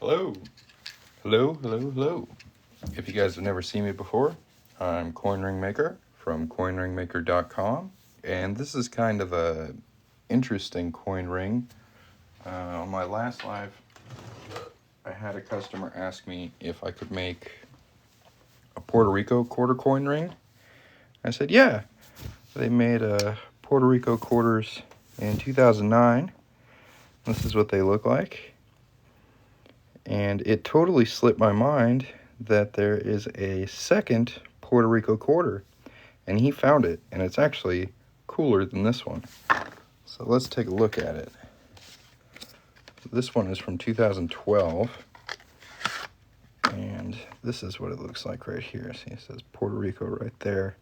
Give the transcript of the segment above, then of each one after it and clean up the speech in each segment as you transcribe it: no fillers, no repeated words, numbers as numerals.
Hello. Hello. If you guys have never seen me before, I'm Coin Ring Maker from coinringmaker.com, and this is kind of a interesting coin ring. On my last live, I had a customer ask me if I could make a Puerto Rico quarter coin ring. I said, yeah. They made Puerto Rico quarters in 2009. This is what they look like. And it totally slipped my mind that there is a second Puerto Rico quarter. And he found it, and it's actually cooler than this one. So let's take a look at it. This one is from 2012. And this is what it looks like right here. See, it says Puerto Rico right there.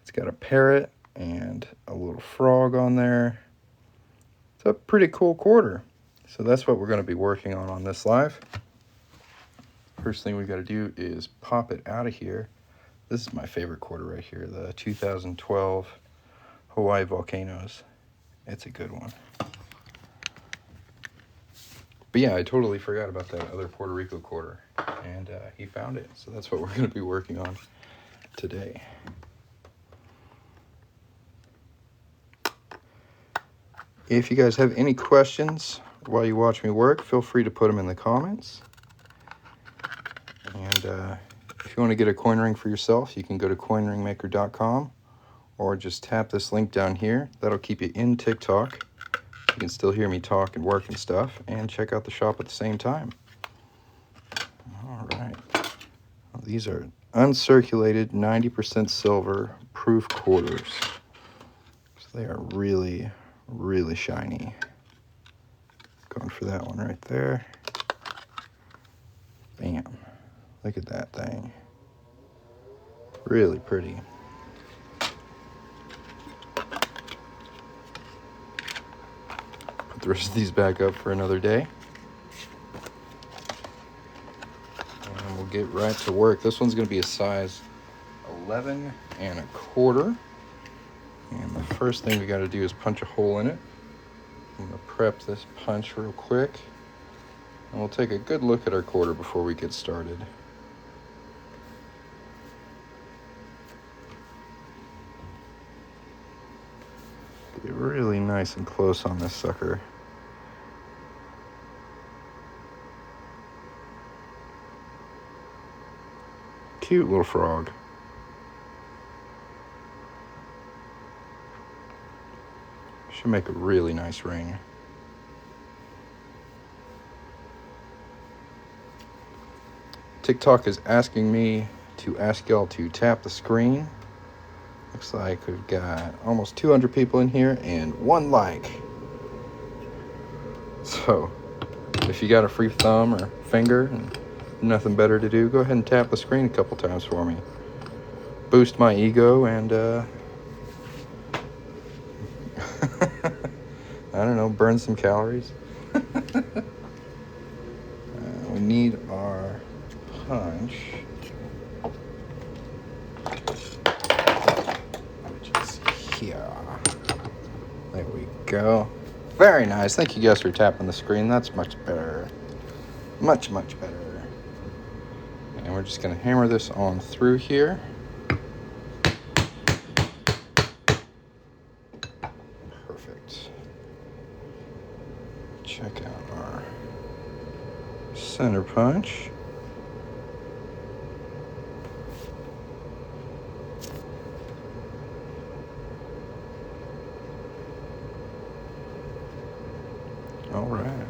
It's got a parrot and a little frog on there. It's a pretty cool quarter. So that's what we're going to be working on this live. First thing we got to do is pop it out of here. This is my favorite quarter right here, the 2012 Hawaii Volcanoes. It's a good one. But yeah, I totally forgot about that other Puerto Rico quarter, and he found it. So that's what we're going to be working on today. If you guys have any questions while you watch me work, feel free to put them in the comments. And if you want to get a coin ring for yourself, you can go to coinringmaker.com or just tap this link down here. That'll keep you in TikTok. You can still hear me talk and work and stuff, and check out the shop at the same time. All right. Well, these are uncirculated 90% silver proof quarters. So they are really, really shiny. Going for that one right there. Bam. Look at that thing. Really pretty. Put the rest of these back up for another day. And we'll get right to work. This one's going to be a size 11 1/4. And the first thing we got to do is punch a hole in it. I'm going to prep this punch real quick. And we'll take a good look at our quarter before we get started. Get really nice and close on this sucker. Cute little frog. Should make a really nice ring. TikTok is asking me to ask y'all to tap the screen. Looks like we've got almost 200 people in here and 1 like. So, if you got a free thumb or finger and nothing better to do, go ahead and tap the screen a couple times for me. Boost my ego and, I don't know, burn some calories. We need our punch. Here. There we go. Very nice. Thank you guys for tapping the screen. That's much better. Much better. And we're just going to hammer this on through here. Perfect. Check out our center punch. All right.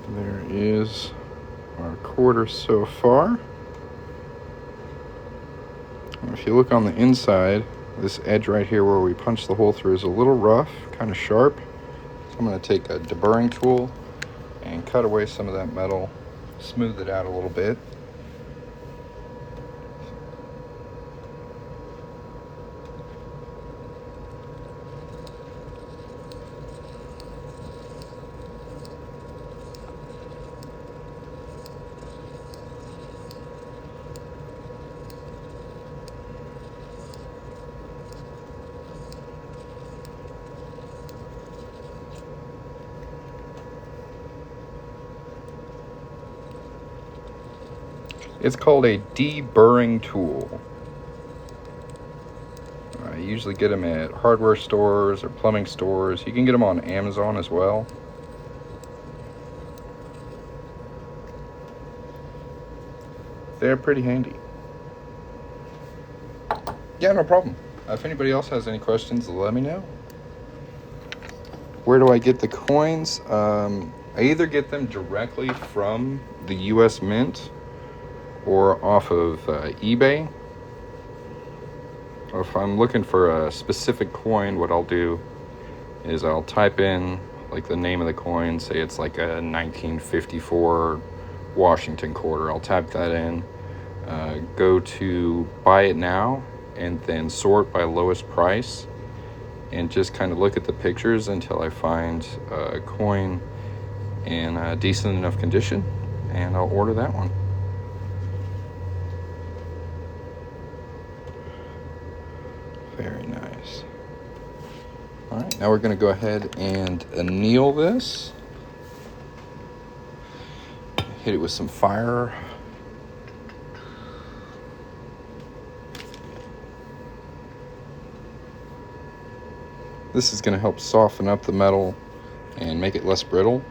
There is our quarter so far. And if you look on the inside, this edge right here where we punch the hole through is a little rough, kind of sharp. So I'm going to take a deburring tool and cut away some of that metal, smooth it out a little bit. It's called a deburring tool. You usually get them at hardware stores or plumbing stores. You can get them on Amazon as well. They're pretty handy. Yeah, no problem. If anybody else has any questions, let me know. Where do I get the coins? I either get them directly from the US Mint or off of eBay. If I'm looking for a specific coin, what I'll do is I'll type in like the name of the coin, say it's like a 1954 Washington quarter. I'll type that in, go to buy it now, and then sort by lowest price, and just kind of look at the pictures until I find a coin in a decent enough condition, and I'll order that one. Very nice. All right, now we're going to go ahead and anneal this. Hit it with some fire. This is going to help soften up the metal and make it less brittle,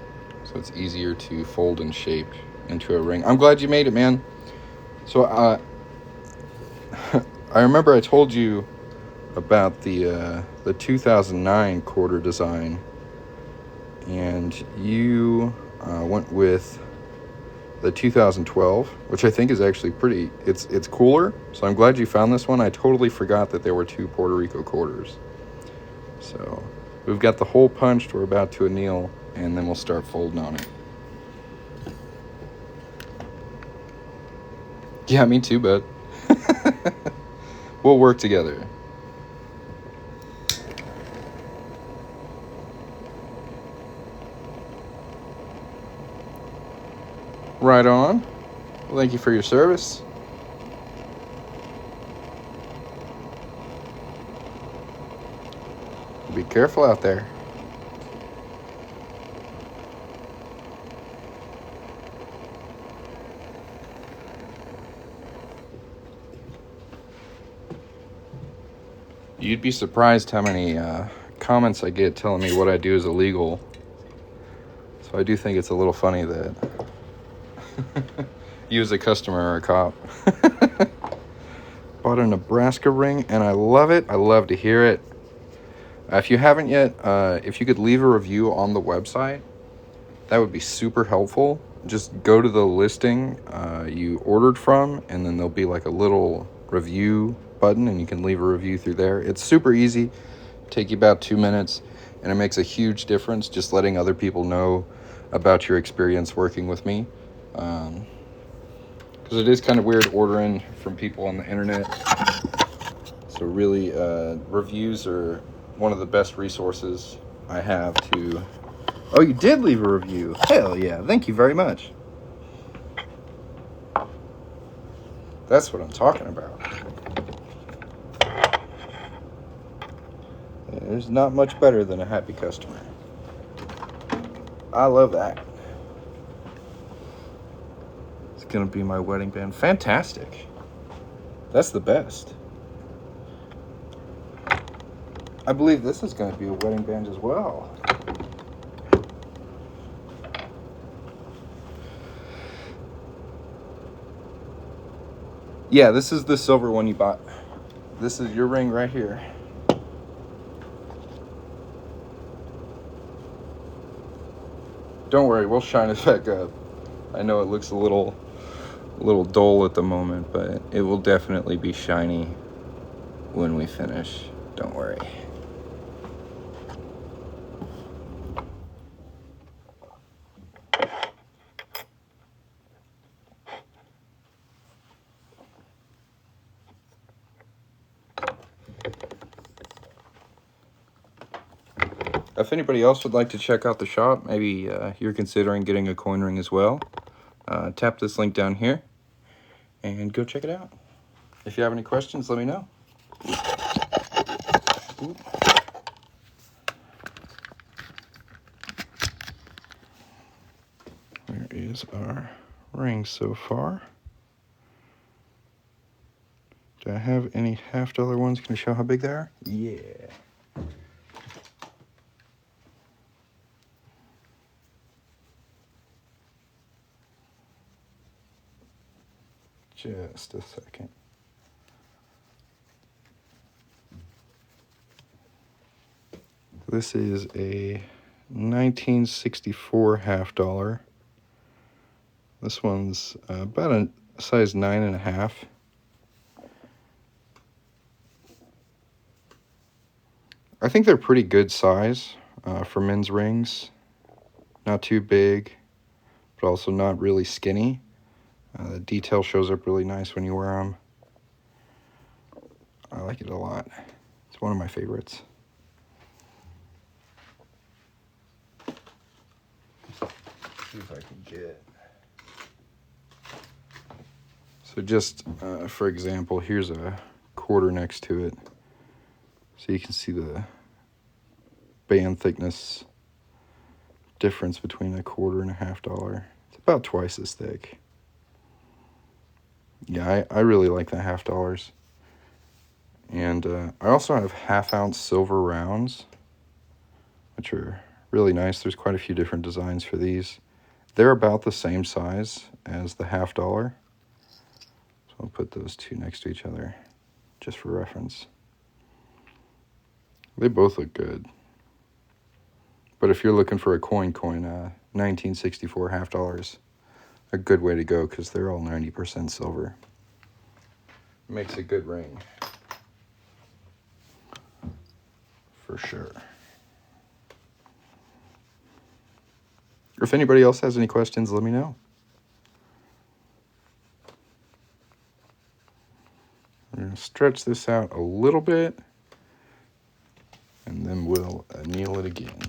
so it's easier to fold and shape into a ring. I'm glad you made it, man. So I remember I told you about the 2009 quarter design, and you went with the 2012, which I think is actually pretty, it's cooler. So I'm glad you found this one. I totally forgot that there were two Puerto Rico quarters. So we've got the hole punched, we're about to anneal, and then we'll start folding on it. Yeah, me too, bud. We'll work together. Right on. Well, thank you for your service. Be careful out there. You'd be surprised how many comments I get telling me what I do is illegal. So I do think it's a little funny that you as a customer are a cop. Bought a Nebraska ring and I love it. I love to hear it. If you haven't yet, if you could leave a review on the website, that would be super helpful. Just go to the listing you ordered from, and then there'll be like a little review button, and you can leave a review through there. It's super easy, take you about 2 minutes, and it makes a huge difference just letting other people know about your experience working with me. Because it is kind of weird ordering from people on the internet. So really, reviews are one of the best resources I have to... Oh, you did leave a review. Hell yeah. Thank you very much. That's what I'm talking about. There's not much better than a happy customer. I love that. It's going to be my wedding band. Fantastic. That's the best. I believe this is going to be a wedding band as well. Yeah, this is the silver one you bought. This is your ring right here. Don't worry, we'll shine it back up. I know it looks a little dull at the moment, but it will definitely be shiny when we finish. Don't worry. If anybody else would like to check out the shop, maybe you're considering getting a coin ring as well, tap this link down here and go check it out. If you have any questions, let me know. Ooh. There is our ring so far. I have any $1/2 ones? Can I show how big they are? Yeah. Just a second. This is a 1964 $1/2. This one's about a size 9.5. I think they're pretty good size for men's rings. Not too big, but also not really skinny. The detail shows up really nice when you wear them. I like it a lot. It's one of my favorites. See if I can get. So just for example, here's a quarter next to it. So you can see the band thickness difference between a quarter and a $1/2. It's about twice as thick. Yeah, I really like the $1/2. And I also have 1/2 ounce silver rounds, which are really nice. There's quite a few different designs for these. They're about the same size as the $1/2. So I'll put those two next to each other just for reference. They both look good. But if you're looking for a coin, 1964 $1/2, a good way to go because they're all 90% silver. Makes a good ring. For sure. If anybody else has any questions, let me know. I'm going to stretch this out a little bit, and then we'll anneal it again.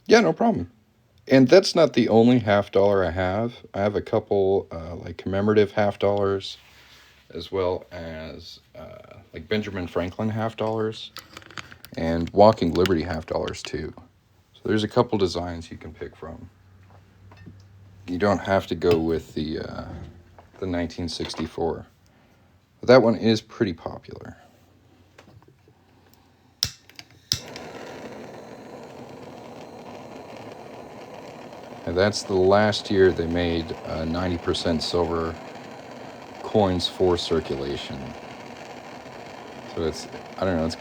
Yeah, no problem. And that's not the only $1/2 I have. I have a couple like commemorative $1/2, as well as like Benjamin Franklin $1/2 and Walking Liberty $1/2 too. So there's a couple designs you can pick from. You don't have to go with the 1964. But that one is pretty popular. And that's the last year they made 90% silver coins for circulation. So it's, I don't know, it's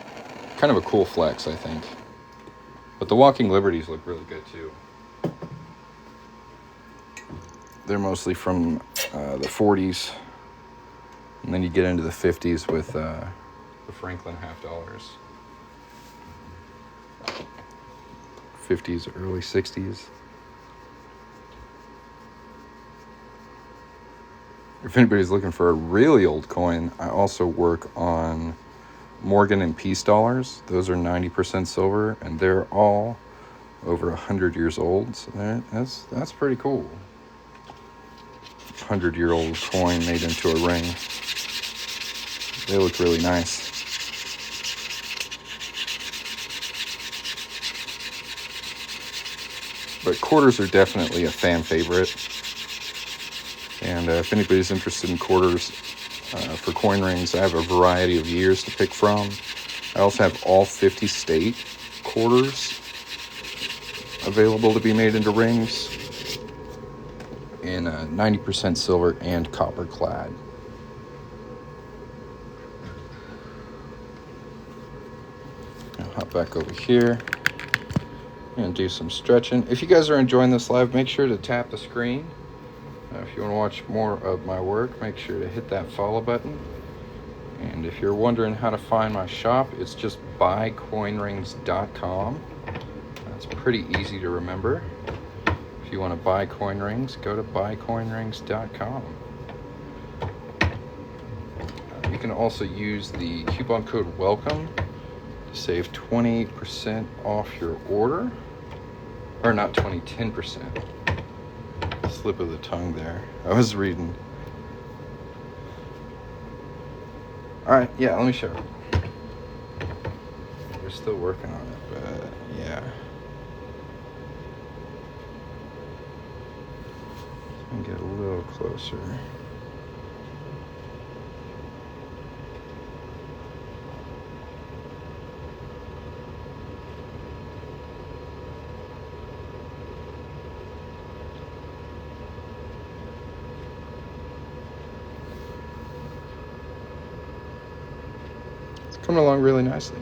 kind of a cool flex, I think. But the Walking Liberties look really good too. They're mostly from the 40s. And then you get into the 50s with the Franklin $1/2. 50s, early 60s. If anybody's looking for a really old coin, I also work on Morgan and Peace dollars. Those are 90% silver, and they're all over 100 years old. So that's pretty cool. 100-year-old coin made into a ring. They look really nice. But quarters are definitely a fan favorite. And if anybody's interested in quarters for coin rings, I have a variety of years to pick from. I also have all 50 state quarters available to be made into rings in 90% silver and copper clad. I'll hop back over here and do some stretching. If you guys are enjoying this live, make sure to tap the screen. If you want to watch more of my work, make sure to hit that follow button. And if you're wondering how to find my shop, it's just buycoinrings.com. That's pretty easy to remember. If you want to buy coin rings, go to buycoinrings.com. You can also use the coupon code WELCOME to save 20% off your order. Or not 20, 10%. Slip of the tongue there. I was reading. Alright, yeah, let me show you. We're still working on it, but yeah. Let me get a little closer. Coming along really nicely.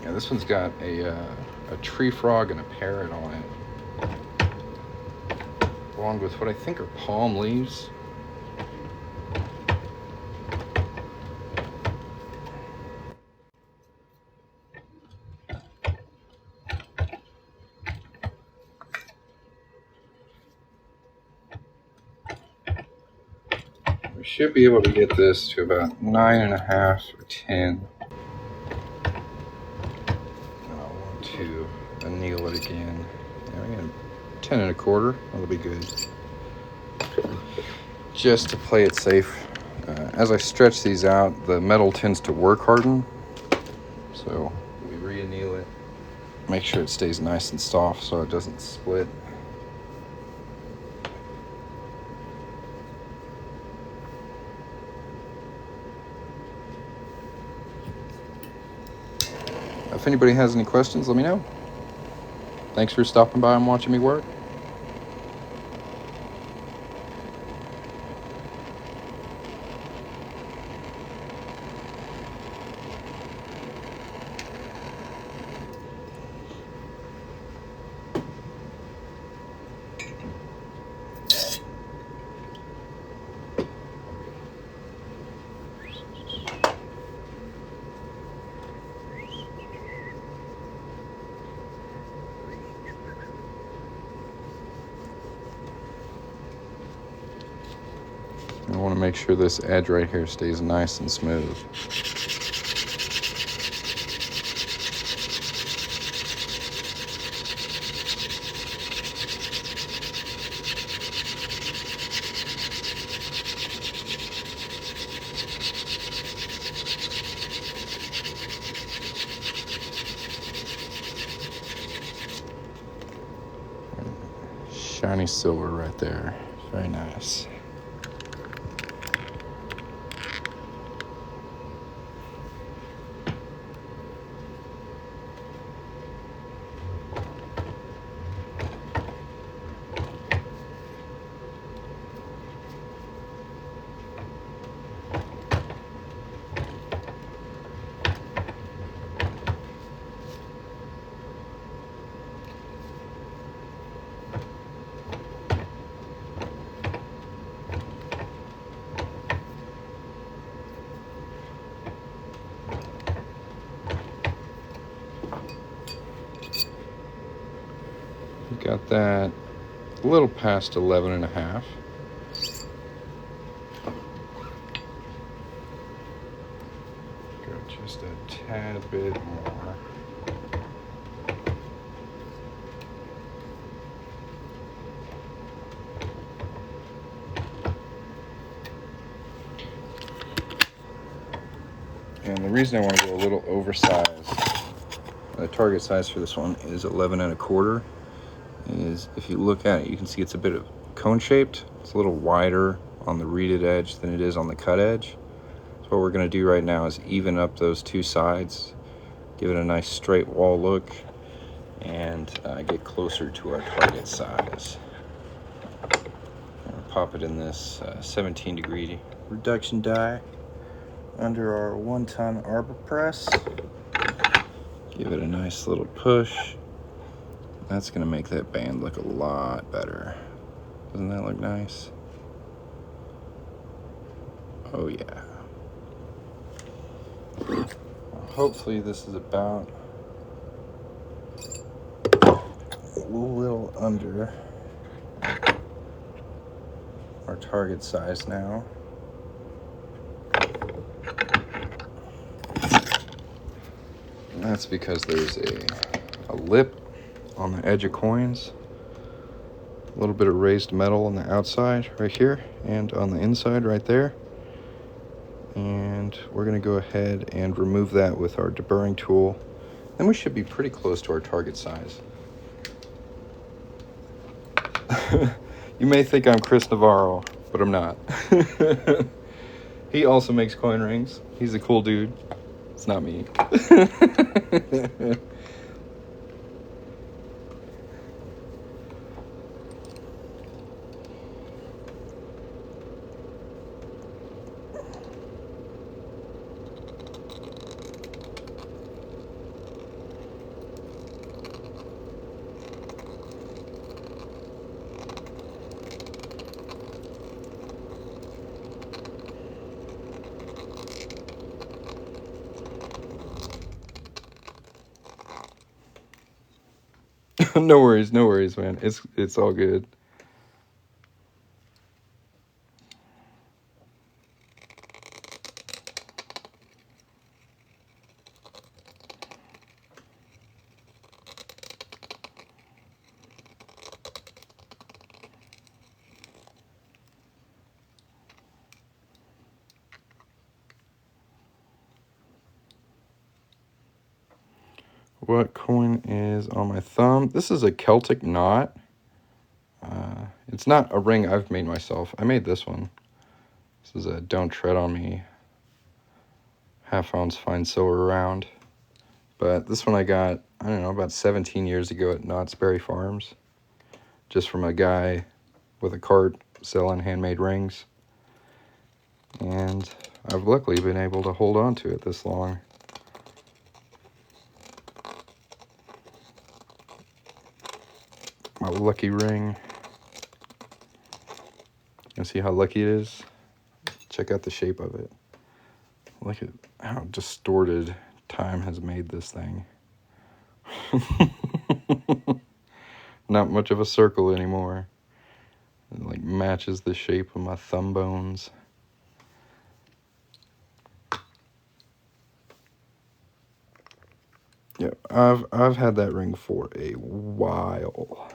Yeah, this one's got a tree frog and a parrot on it, along with what I think are palm leaves. We should be able to get this to about 9.5 or 10. I want to anneal it again. Yeah, we got 10.25. That'll be good. Just to play it safe. As I stretch these out, the metal tends to work harden. So we re-anneal it. Make sure it stays nice and soft so it doesn't split. If anybody has any questions, let me know. Thanks for stopping by and watching me work. I want to make sure this edge right here stays nice and smooth. Shiny silver right there. Very nice. Got that a little past 11.5. Go just a tad bit more. And the reason I want to go a little oversized, the target size for this one is 11.25. Is if you look at it, you can see it's a bit of cone shaped. It's a little wider on the reeded edge than it is on the cut edge. So what we're going to do right now is even up those two sides, give it a nice straight wall look, and get closer to our target size. Pop it in this 17-degree reduction die under our 1-ton arbor press. Give it a nice little push. That's going to make that band look a lot better. Doesn't that look nice? Oh yeah. Hopefully this is about a little under our target size now. And that's because there's a lip on the edge of coins, a little bit of raised metal on the outside right here, and on the inside right there. And we're going to go ahead and remove that with our deburring tool. Then we should be pretty close to our target size. You may think I'm Chris Navarro, but I'm not. He also makes coin rings. He's a cool dude. It's not me. No worries, man. It's all good. What coin is on my thumb? This is a Celtic knot. It's not a ring I've made myself. I made this one. This is a Don't Tread on Me half-ounce fine silver round. But this one I got, I don't know, about 17 years ago at Knott's Berry Farms. Just from a guy with a cart selling handmade rings. And I've luckily been able to hold on to it this long. My lucky ring. You see how lucky it is? Check out the shape of it. Look at how distorted time has made this thing. Not much of a circle anymore. It like matches the shape of my thumb bones. Yeah, I've had that ring for a while.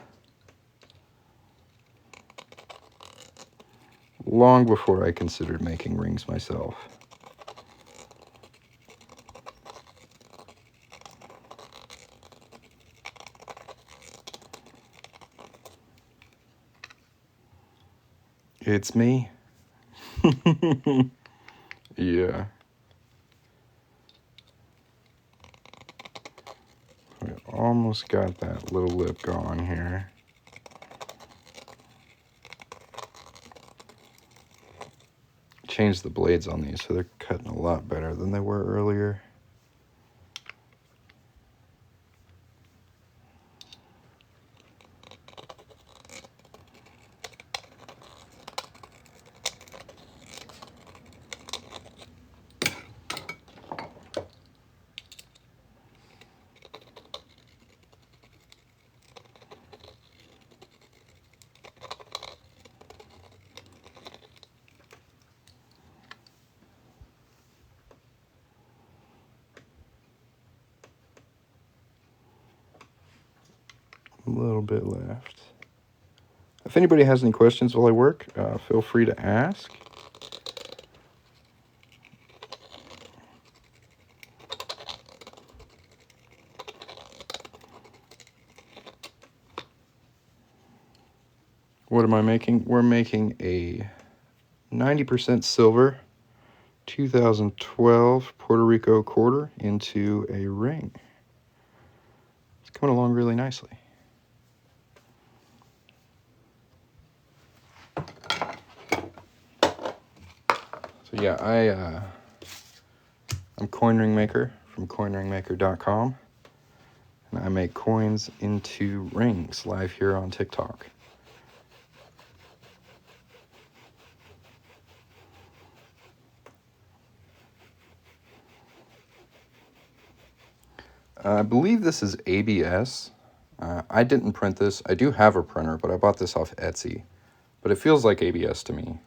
Long before I considered making rings myself. It's me. Yeah. We almost got that little lip going here. Changed the blades on these, so they're cutting a lot better than they were earlier. A little bit left. If anybody has any questions while I work, feel free to ask. What am I making? We're making a 90% silver 2012 Puerto Rico quarter into a ring. It's coming along really nicely. So yeah, I'm Coin Ring Maker from coinringmaker.com, and I make coins into rings live here on TikTok. I believe this is ABS. I didn't print this. I do have a printer, but I bought this off Etsy. But it feels like ABS to me.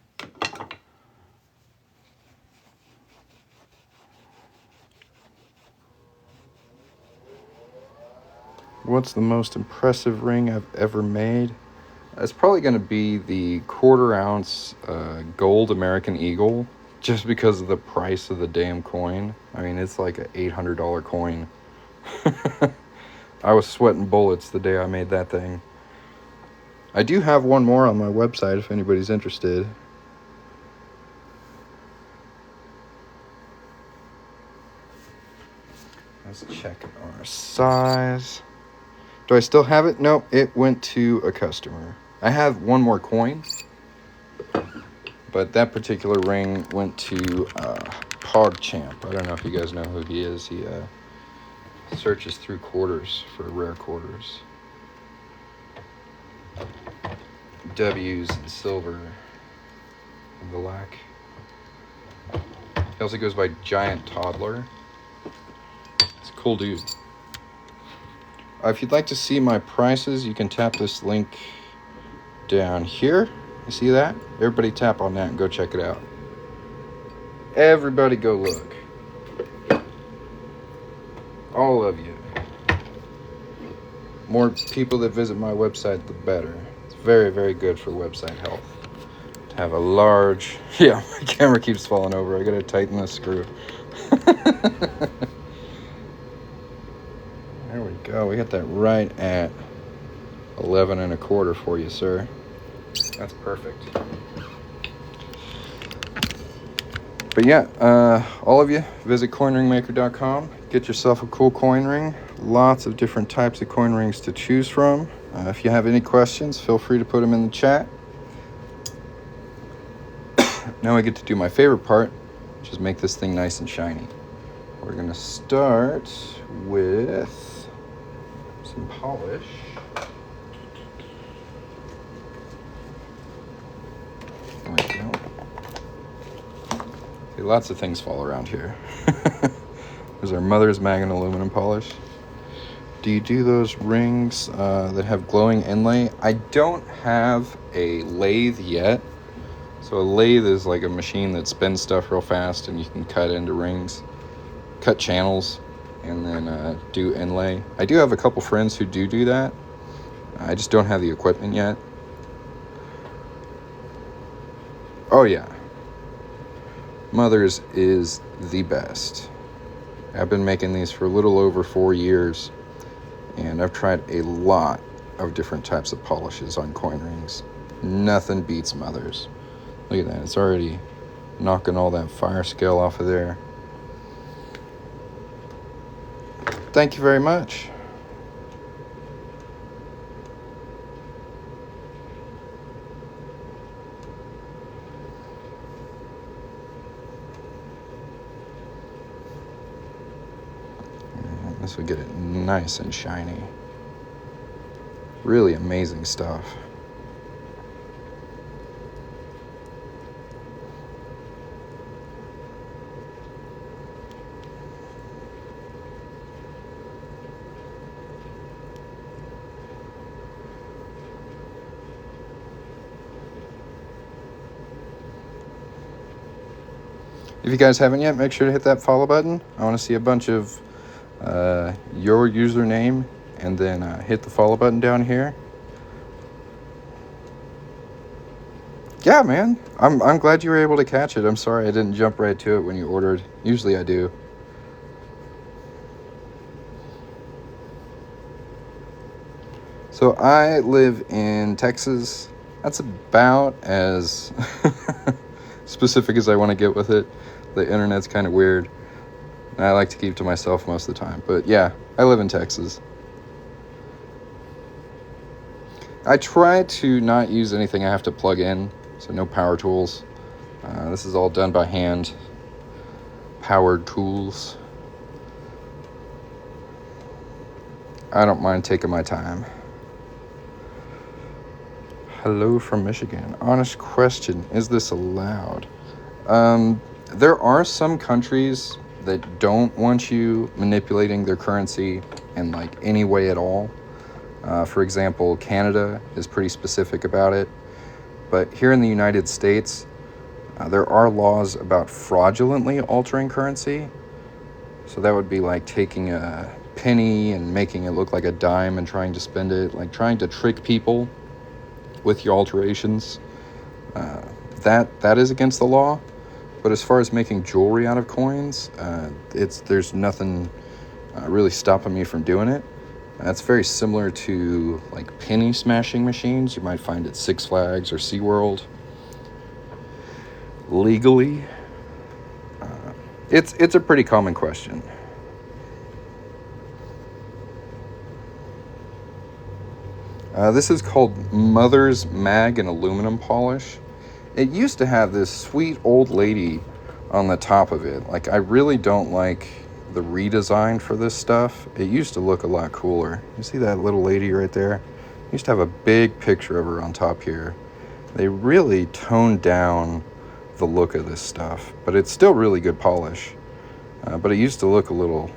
What's the most impressive ring I've ever made? It's probably going to be the 1/4 ounce gold American Eagle, just because of the price of the damn coin. I mean, it's like an $800 coin. I was sweating bullets the day I made that thing. I do have one more on my website if anybody's interested. Let's check our size. Do I still have it? No, it went to a customer. I have one more coin, but that particular ring went to PogChamp. I don't know if you guys know who he is. He searches through quarters for rare quarters. W's in silver and black. He also goes by Giant Toddler. It's a cool dude. If you'd like to see my prices, you can tap this link down here. You see that? Everybody tap on that and go check it out. Everybody go look. All of you. More people that visit my website, the better. It's very, very good for website health. To have a large... Yeah, my camera keeps falling over. I gotta tighten this screw. There we go. We got that right at 11 1/4 for you, sir. That's perfect. But yeah, all of you, visit coinringmaker.com. Get yourself a cool coin ring. Lots of different types of coin rings to choose from. If you have any questions, feel free to put them in the chat. Now I get to do my favorite part, which is make this thing nice and shiny. We're going to start with some polish. There we go. See, lots of things fall around here. There's our Mother's Magnet aluminum polish. Do you do those rings that have glowing inlay? I don't have a lathe yet. So a lathe is like a machine that spins stuff real fast and you can cut into rings, cut channels, and then do inlay. I do have a couple friends who do that. I just don't have the equipment yet. Oh yeah. Mother's is the best. I've been making these for a little over 4 years, and I've tried a lot of different types of polishes on coin rings. Nothing beats Mother's. Look at that, it's already knocking all that fire scale off of there. Thank you very much. This will get it nice and shiny. Really amazing stuff. If you guys haven't yet, make sure to hit that follow button. I want to see a bunch of your username, and then hit the follow button down here. Yeah, man, I'm glad you were able to catch it. I'm sorry I didn't jump right to it when you ordered. Usually I do. So I live in Texas. That's about as specific as I want to get with it. The internet's kind of weird. And I like to keep to myself most of the time. But yeah, I live in Texas. I try to not use anything I have to plug in. So no power tools. This is all done by hand. Powered tools. I don't mind taking my time. Hello from Michigan. Honest question. Is this allowed? There are some countries that don't want you manipulating their currency in like any way at all. For example, Canada is pretty specific about it. But here in the United States, there are laws about fraudulently altering currency. So that would be like taking a penny and making it look like a dime and trying to spend it, like trying to trick people with your alterations. That is against the law. But as far as making jewelry out of coins, there's nothing really stopping me from doing it. That's very similar to like penny smashing machines you might find at Six Flags or SeaWorld. Legally, it's a pretty common question. This is called Mother's Mag and Aluminum Polish. It used to have this sweet old lady on the top of it. Like, I really don't like the redesign for this stuff. It used to look a lot cooler. You see that little lady right there? It used to have a big picture of her on top here. They really toned down the look of this stuff, but it's still really good polish. But it used to look a little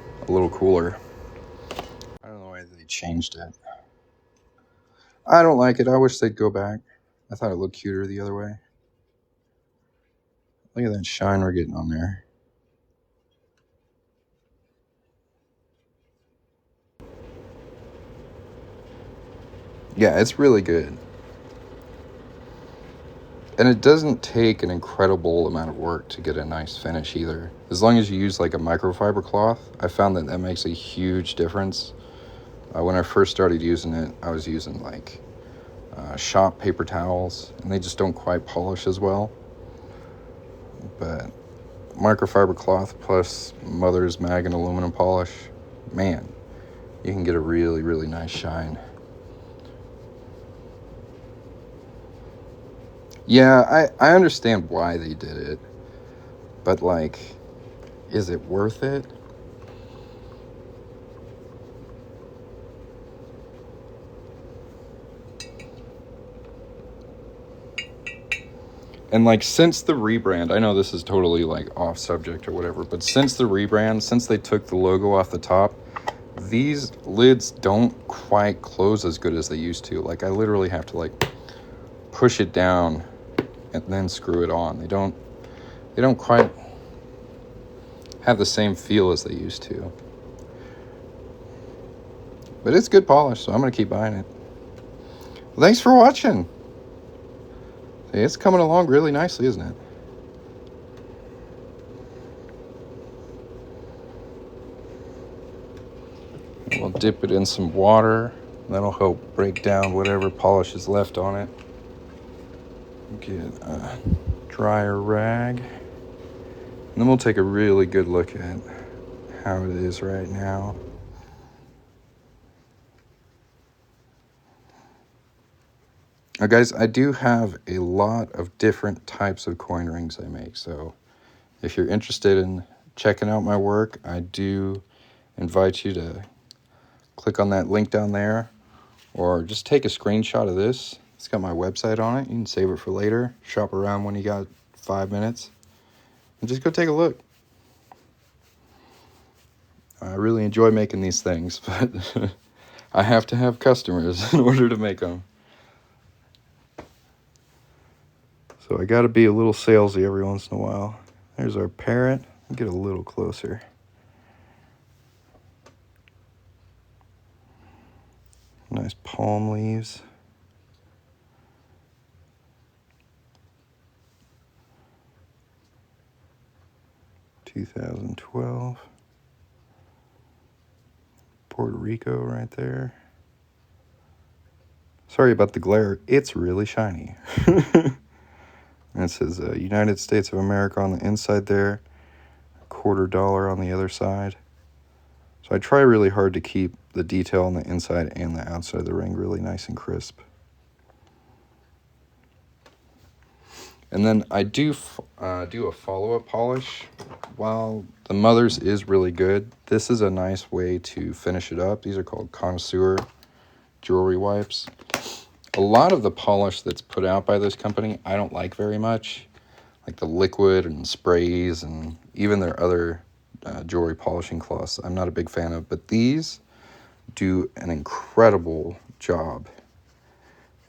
cooler. I don't know why they changed it. I don't like it. I wish they'd go back. I thought it looked cuter the other way. Look at that shine we're getting on there. Yeah, it's really good. And it doesn't take an incredible amount of work to get a nice finish either. As long as you use like a microfiber cloth, I found that makes a huge difference. When I first started using it, I was using like shop paper towels, and they just don't quite polish as well. But microfiber cloth plus Mother's Mag and aluminum polish, man, you can get a really, really nice shine. Yeah, I understand why they did it, but like, is it worth it? And like, since the rebrand, I know this is totally like off subject or whatever, but since the rebrand, since they took the logo off the top, these lids don't quite close as good as they used to. Like, I literally have to like push it down and then screw it on. They don't quite have the same feel as they used to. But it's good polish, so I'm going to keep buying it. Well, thanks for watching. It's coming along really nicely, isn't it? We'll dip it in some water. That'll help break down whatever polish is left on it. Get a dryer rag. And then we'll take a really good look at how it is right now. Now guys, I do have a lot of different types of coin rings I make, so if you're interested in checking out my work, I do invite you to click on that link down there, or just take a screenshot of this. It's got my website on it. You can save it for later, shop around when you got 5 minutes, and just go take a look. I really enjoy making these things, but I have to have customers in order to make them. So I got to be a little salesy every once in a while. There's our parrot. Get a little closer. Nice palm leaves. (2012). Puerto Rico right there. Sorry about the glare. It's really shiny. And it says United States of America on the inside there, $quarter on the other side. So I try really hard to keep the detail on the inside and the outside of the ring really nice and crisp. And then I do a follow-up polish. While the Mother's is really good, this is a nice way to finish it up. These are called connoisseur jewelry wipes. A lot of the polish that's put out by this company, I don't like very much. Like the liquid and sprays and even their other jewelry polishing cloths I'm not a big fan of, but these do an incredible job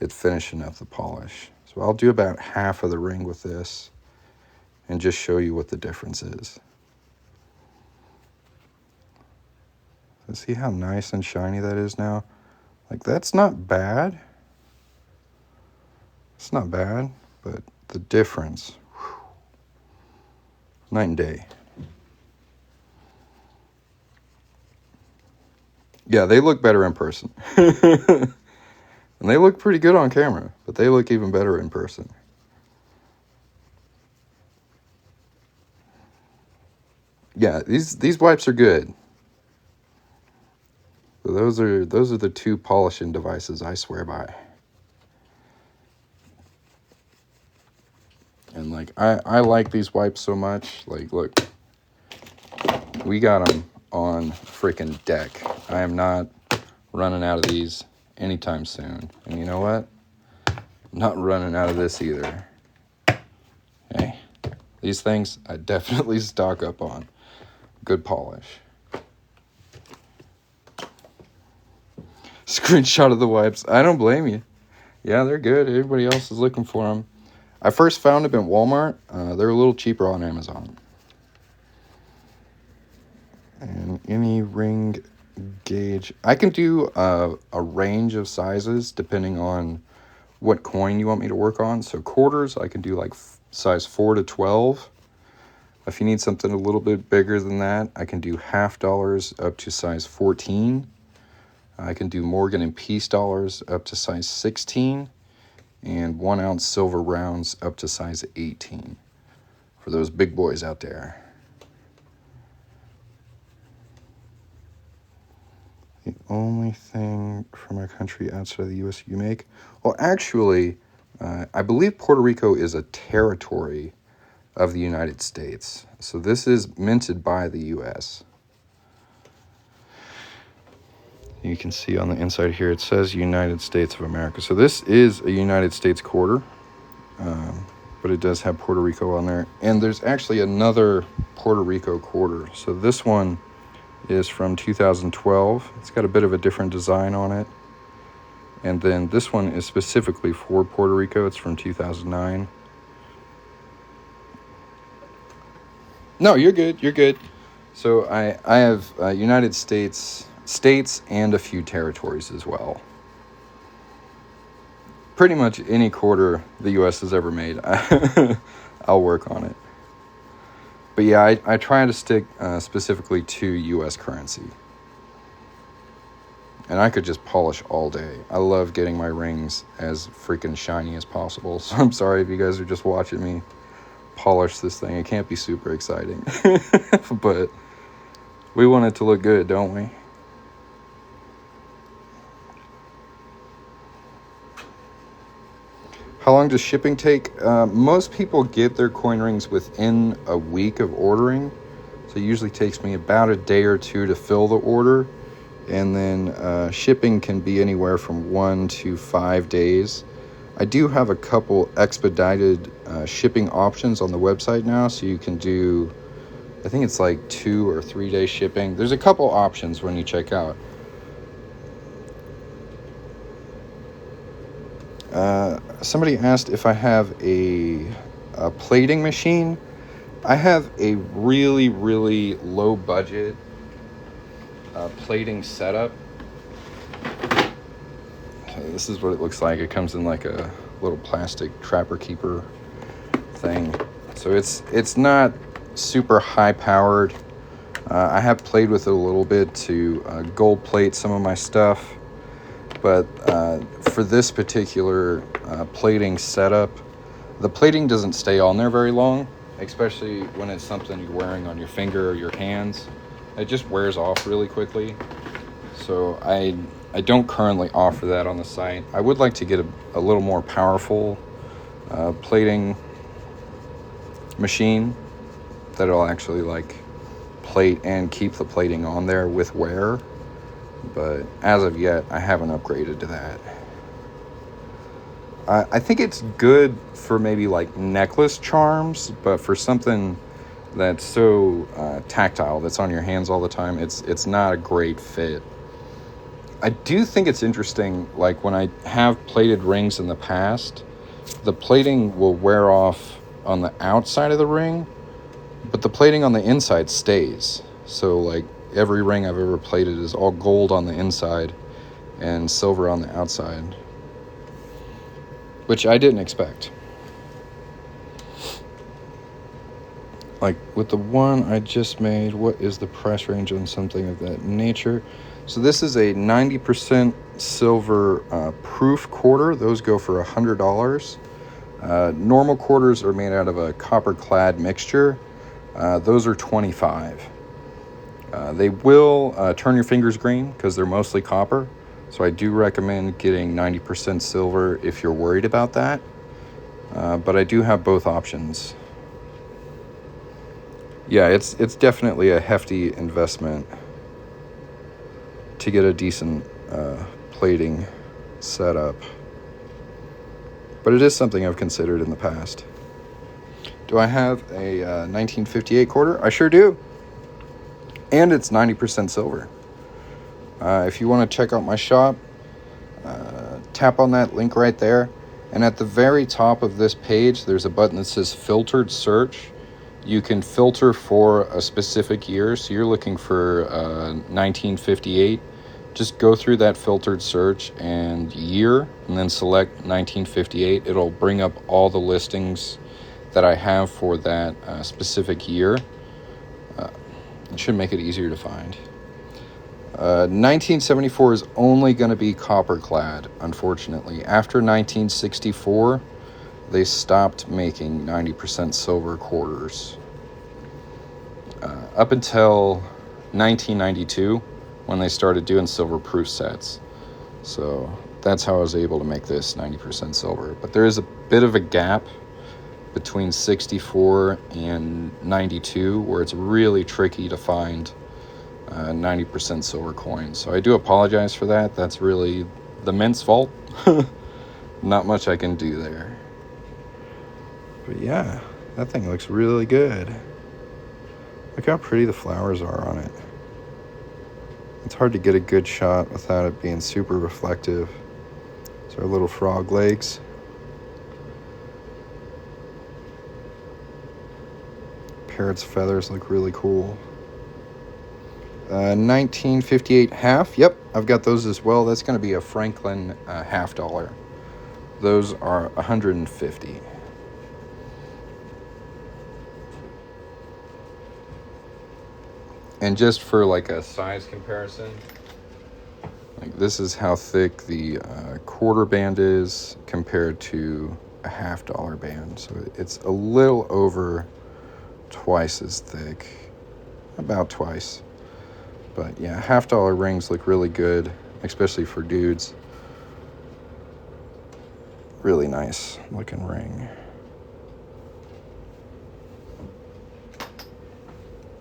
at finishing up the polish. So I'll do about half of the ring with this and just show you what the difference is. So see how nice and shiny that is now? Like, that's not bad. It's not bad, but the difference, whew, night and day. Yeah, they look better in person. And they look pretty good on camera, but they look even better in person. Yeah, these wipes are good. So those are the two polishing devices I swear by. And like I like these wipes so much. Like, look, we got them on freaking deck. I am not running out of these anytime soon. And you know what? I'm not running out of this either. Okay, these things I definitely stock up on. Good polish. Screenshot of the wipes. I don't blame you. Yeah, they're good. Everybody else is looking for them. I first found them at Walmart. They're a little cheaper on Amazon. And any ring gauge. I can do a range of sizes depending on what coin you want me to work on. So quarters, I can do like size 4 to 12. If you need something a little bit bigger than that, I can do $half up to size 14. I can do Morgan and Peace dollars up to size 16. And 1 ounce silver rounds up to size 18. For those big boys out there. The only thing from our country outside of the U.S. you make? Well, actually, I believe Puerto Rico is a territory of the United States. So this is minted by the U.S. You can see on the inside here, it says United States of America. So this is a United States quarter, but it does have Puerto Rico on there. And there's actually another Puerto Rico quarter. So this one is from 2012. It's got a bit of a different design on it. And then this one is specifically for Puerto Rico. It's from 2009. No, you're good. You're good. So I have United States and a few territories as well. Pretty much any quarter the U.S. has ever made, I'll work on it. But yeah, I try to stick specifically to U.S. currency. And I could just polish all day. I love getting my rings as freaking shiny as possible. So I'm sorry if you guys are just watching me polish this thing. It can't be super exciting. But we want it to look good, don't we? How long does shipping take? Most people get their coin rings within a week of ordering. So it usually takes me about a day or two to fill the order. And then shipping can be anywhere from 1 to 5 days. I do have a couple expedited shipping options on the website now. So you can do, I think it's like 2 or 3 day shipping. There's a couple options when you check out. Somebody asked if I have a plating machine. I have a really, really low budget plating setup. So this is what it looks like. It comes in like a little plastic trapper keeper thing. So it's not super high powered. I have played with it a little bit to gold plate some of my stuff. But for this particular plating setup, the plating doesn't stay on there very long, especially when it's something you're wearing on your finger or your hands. It just wears off really quickly. So I don't currently offer that on the site. I would like to get a little more powerful plating machine that'll actually like plate and keep the plating on there with wear. But as of yet, I haven't upgraded to that. I think it's good for maybe like necklace charms, but for something that's so tactile, that's on your hands all the time. It's not a great fit. I do think it's interesting, like when I have plated rings in the past, the plating will wear off on the outside of the ring, but the plating on the inside stays. So like every ring I've ever plated is all gold on the inside and silver on the outside, which I didn't expect. Like with the one I just made, what is the price range on something of that nature? So this is a 90% silver proof quarter. Those go for $100. Normal quarters are made out of a copper clad mixture. Those are $25. They will turn your fingers green because they're mostly copper. So I do recommend getting 90% silver if you're worried about that. But I do have both options. Yeah, it's definitely a hefty investment to get a decent plating setup. But it is something I've considered in the past. Do I have a 1958 quarter? I sure do. And it's 90% silver. If you want to check out my shop, tap on that link right there. And at the very top of this page, there's a button that says Filtered Search. You can filter for a specific year. So you're looking for 1958. Just go through that filtered search and year, and then select 1958. It'll bring up all the listings that I have for that specific year. It should make it easier to find. 1974 is only going to be copper clad, unfortunately. After 1964, they stopped making 90% silver quarters. Up until 1992, when they started doing silver proof sets. So that's how I was able to make this 90% silver. But there is a bit of a gap between 64 and 92 where it's really tricky to find 90% silver coins. So I do apologize for that. That's really the mint's fault. Not much I can do there. But yeah, that thing looks really good. Look how pretty the flowers are on it. It's hard to get a good shot without it being super reflective. It's our little frog legs. Parrot's feathers look really cool. 1958 half. Yep, I've got those as well. That's going to be a Franklin half dollar. Those are $150. And just for like a size comparison, like this is how thick the quarter band is compared to a half dollar band. So it's a little over twice as thick, about twice. But yeah, half dollar rings look really good, especially for dudes. Really nice looking ring.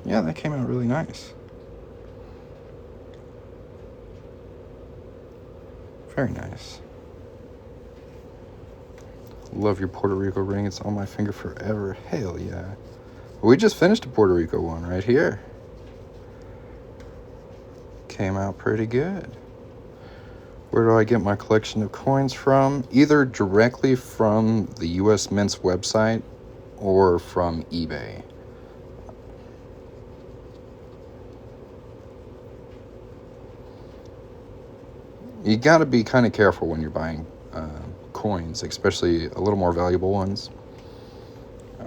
Yeah, that came out really nice. Very nice. Love your Puerto Rico ring. It's on my finger forever. Hell yeah. We just finished a Puerto Rico one right here. Came out pretty good. Where do I get my collection of coins from? Either directly from the US Mint's website or from eBay. You got to be kind of careful when you're buying coins, especially a little more valuable ones.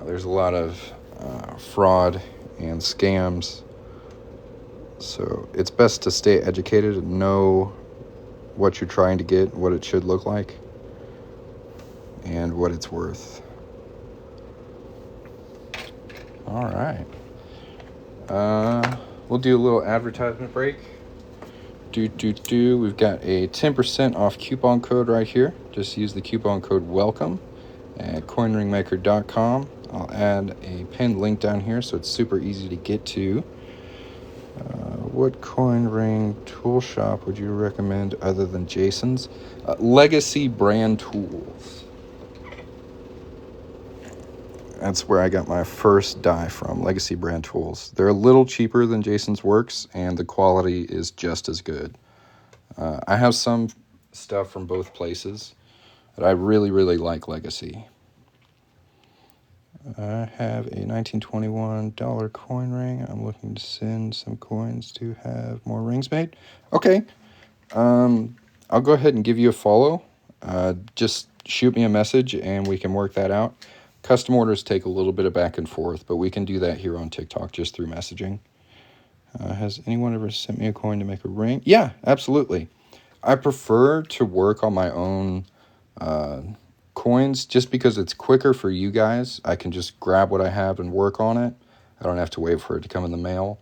There's a lot of fraud and scams, so it's best to stay educated and know what you're trying to get, what it should look like, and what it's worth. All right. We'll do a little advertisement break. We've got a 10% off coupon code right here. Just use the coupon code WELCOME at coinringmaker.com. I'll add a pinned link down here so it's super easy to get to. What coin ring tool shop would you recommend other than Jason's? Legacy brand tools. That's where I got my first die from, Legacy brand tools. They're a little cheaper than Jason's Works, and the quality is just as good. I have some stuff from both places, but I really, really like Legacy. I have a $1921 coin ring. I'm looking to send some coins to have more rings made. Okay. I'll go ahead and give you a follow. Just shoot me a message and we can work that out. Custom orders take a little bit of back and forth, but we can do that here on TikTok just through messaging. Has anyone ever sent me a coin to make a ring? Yeah, absolutely. I prefer to work on my own coins just because it's quicker for you guys. I can just grab what I have and work on it. I don't have to wait for it to come in the mail.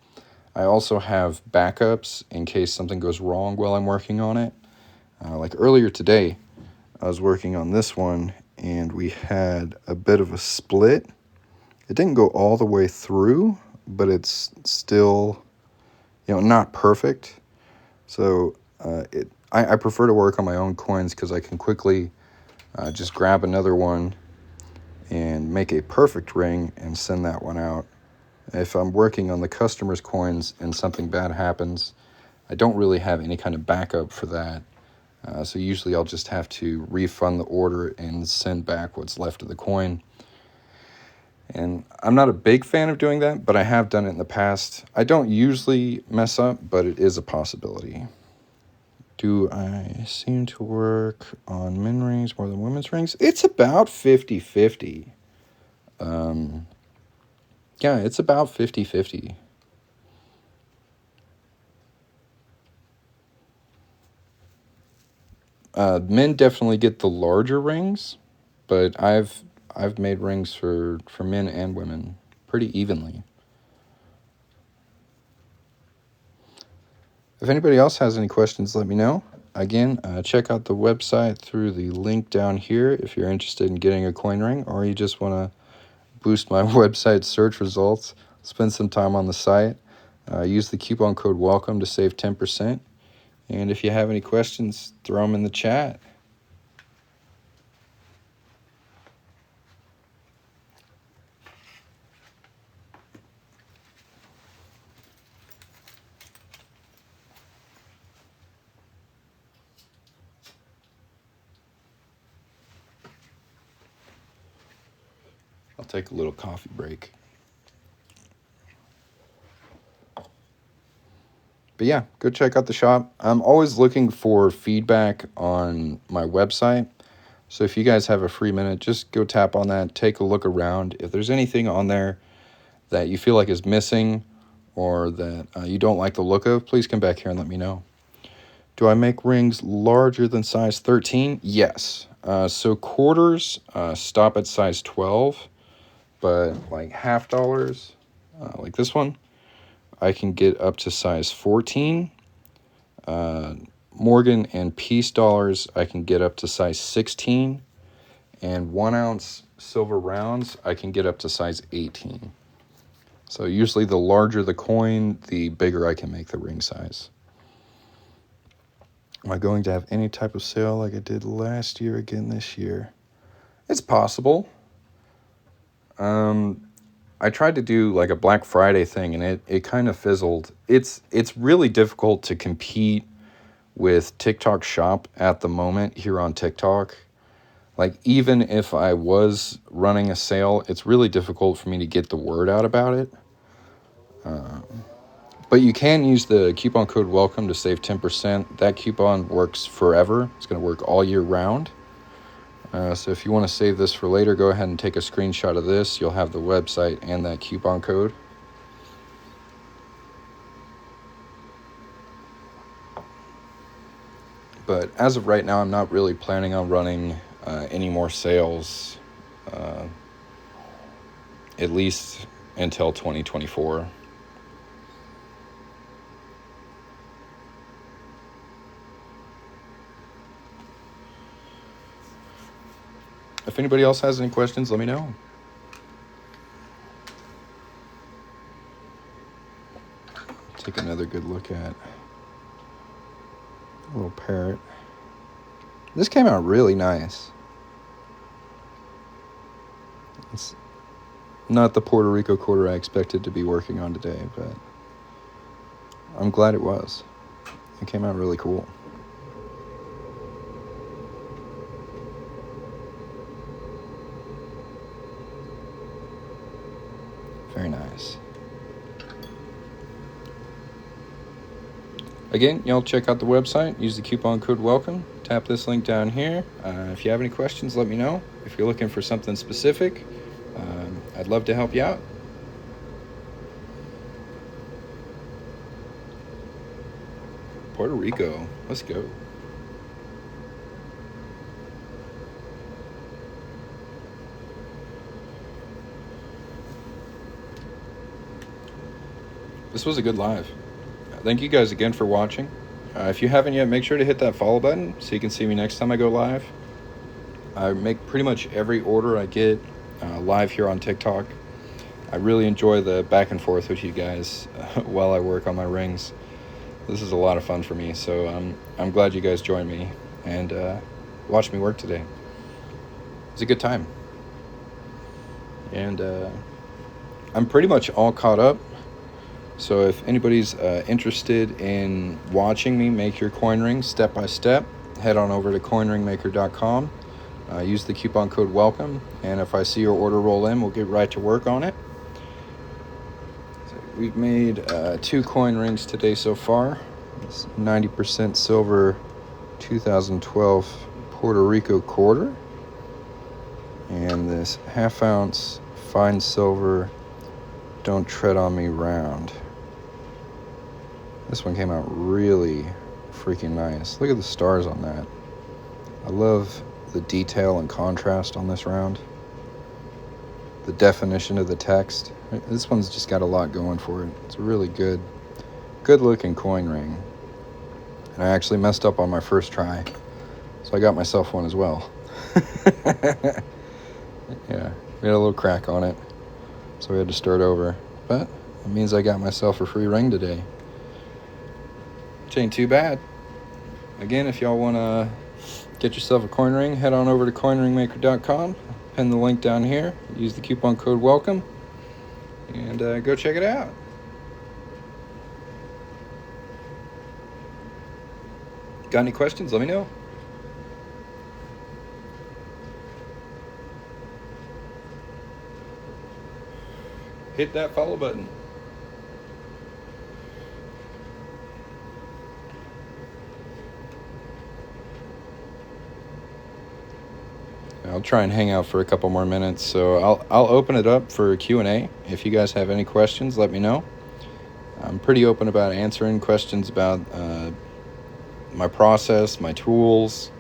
I also have backups in case something goes wrong while I'm working on it. Like earlier today, I was working on this one and we had a bit of a split. It didn't go all the way through, but it's still, not perfect. So I prefer to work on my own coins because I can quickly just grab another one and make a perfect ring and send that one out. If I'm working on the customer's coins and something bad happens, I don't really have any kind of backup for that. So usually I'll just have to refund the order and send back what's left of the coin. And I'm not a big fan of doing that, but I have done it in the past. I don't usually mess up, but it is a possibility. Do I seem to work on men rings more than women's rings? It's about 50-50. Yeah, it's about 50-50. Men definitely get the larger rings, but I've made rings for men and women pretty evenly. If anybody else has any questions, let me know. Again, check out the website through the link down here if you're interested in getting a coin ring or you just want to boost my website search results. Spend some time on the site. Use the coupon code WELCOME to save 10%. And if you have any questions, throw them in the chat. I'll take a little coffee break. But yeah, go check out the shop. I'm always looking for feedback on my website. So if you guys have a free minute, just go tap on that, take a look around. If there's anything on there that you feel like is missing or that you don't like the look of, please come back here and let me know. Do I make rings larger than size 13? Yes. So quarters stop at size 12, but like half dollars, like this one, I can get up to size 14. Morgan and piece dollars, I can get up to size 16. And 1 ounce silver rounds, I can get up to size 18. So usually the larger the coin, the bigger I can make the ring size. Am I going to have any type of sale like I did last year again this year? It's possible. I tried to do like a Black Friday thing and it kind of fizzled. It's really difficult to compete with TikTok Shop at the moment here on TikTok. Like even if I was running a sale, it's really difficult for me to get the word out about it. But you can use the coupon code WELCOME to save 10%. That coupon works forever. It's going to work all year round. So if you want to save this for later, go ahead and take a screenshot of this. You'll have the website and that coupon code. But as of right now, I'm not really planning on running any more sales, at least until 2024. If anybody else has any questions, let me know. Take another good look at a little parrot. This came out really nice. Not the Puerto Rico quarter I expected to be working on today, but I'm glad it was. It came out really cool. Very nice. Again, y'all check out the website. Use the coupon code WELCOME. Tap this link down here. If you have any questions, let me know. If you're looking for something specific, I'd love to help you out. Puerto Rico. Let's go. This was a good live. Thank you guys again for watching. If you haven't yet, make sure to hit that follow button so you can see me next time I go live. I make pretty much every order I get live here on TikTok. I really enjoy the back and forth with you guys while I work on my rings. This is a lot of fun for me, so I'm glad you guys joined me and watched me work today. It's a good time. And I'm pretty much all caught up. So if anybody's interested in watching me make your coin rings step by step, head on over to coinringmaker.com. Use the coupon code WELCOME, and if I see your order roll in, we'll get right to work on it. So we've made 2 coin rings today so far. This 90% silver 2012 Puerto Rico quarter, and this half-ounce fine silver Don't Tread on Me round. This one came out really freaking nice. Look at the stars on that. I love the detail and contrast on this round. The definition of the text. This one's just got a lot going for it. It's a really good looking coin ring. And I actually messed up on my first try, so I got myself one as well. Yeah, we had a little crack on it, so we had to start over. But it means I got myself a free ring today. Which ain't too bad. Again, if y'all want to get yourself a coin ring, head on over to coinringmaker.com. Pin the link down here. Use the coupon code WELCOME. And go check it out. Got any questions? Let me know. Hit that follow button. I'll try and hang out for a couple more minutes, so I'll open it up for Q&A. If you guys have any questions, let me know. I'm pretty open about answering questions about my process, my tools,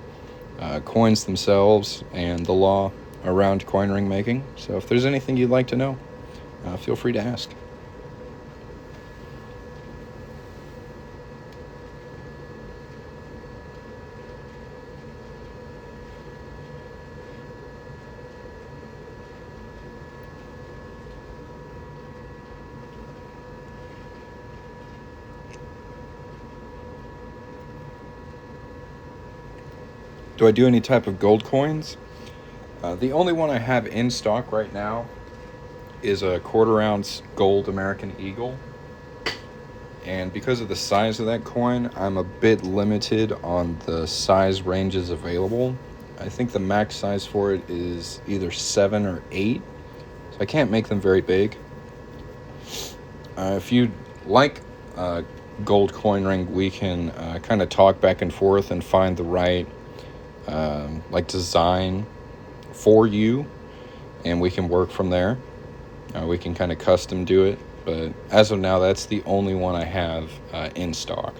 coins themselves, and the law around coin ring making. So if there's anything you'd like to know, feel free to ask. Do I do any type of gold coins? The only one I have in stock right now is a 1/4 ounce gold American Eagle. And because of the size of that coin, I'm a bit limited on the size ranges available. I think the max size for it is either 7 or 8. So I can't make them very big. If you like gold coin ring, we can kind of talk back and forth and find the right design for you, and we can work from there. We can kind of custom do it, but as of now, that's the only one I have in stock.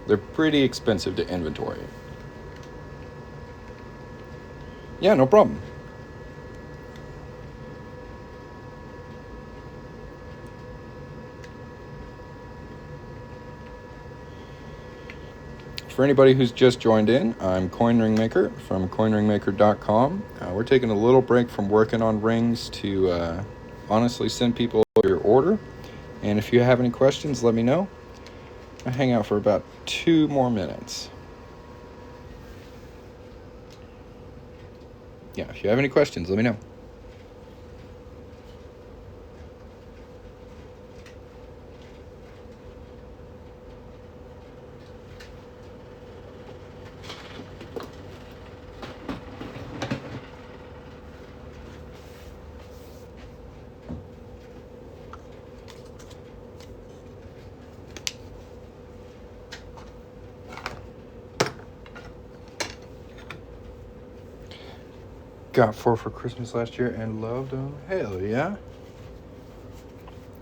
They're pretty expensive to inventory. Yeah, no problem. For anybody who's just joined in, I'm Coin Ring Maker from coinringmaker.com. We're taking a little break from working on rings to honestly send people your order. And if you have any questions, let me know. I hang out for about 2 more minutes. yeah, if you have any questions, let me know. Got 4 for Christmas last year and loved them. Hell yeah.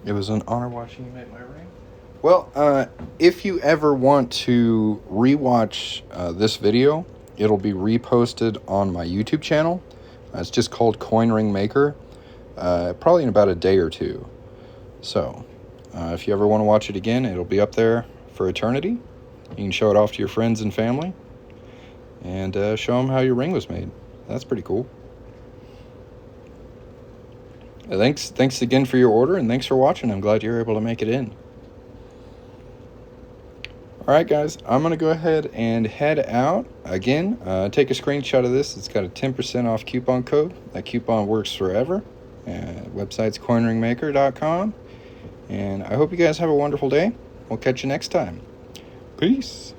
It was an honor watching you make my ring. Well, if you ever want to rewatch this video, it'll be reposted on my YouTube channel. It's just called Coin Ring Maker, probably in about a day or two. So, if you ever want to watch it again, it'll be up there for eternity. You can show it off to your friends and family and show them how your ring was made. That's pretty cool. Thanks again for your order, and thanks for watching. I'm glad you were able to make it in. Alright guys, I'm going to go ahead and head out. Again, take a screenshot of this. It's got a 10% off coupon code. That coupon works forever. Website's coinringmaker.com. And I hope you guys have a wonderful day. We'll catch you next time. Peace.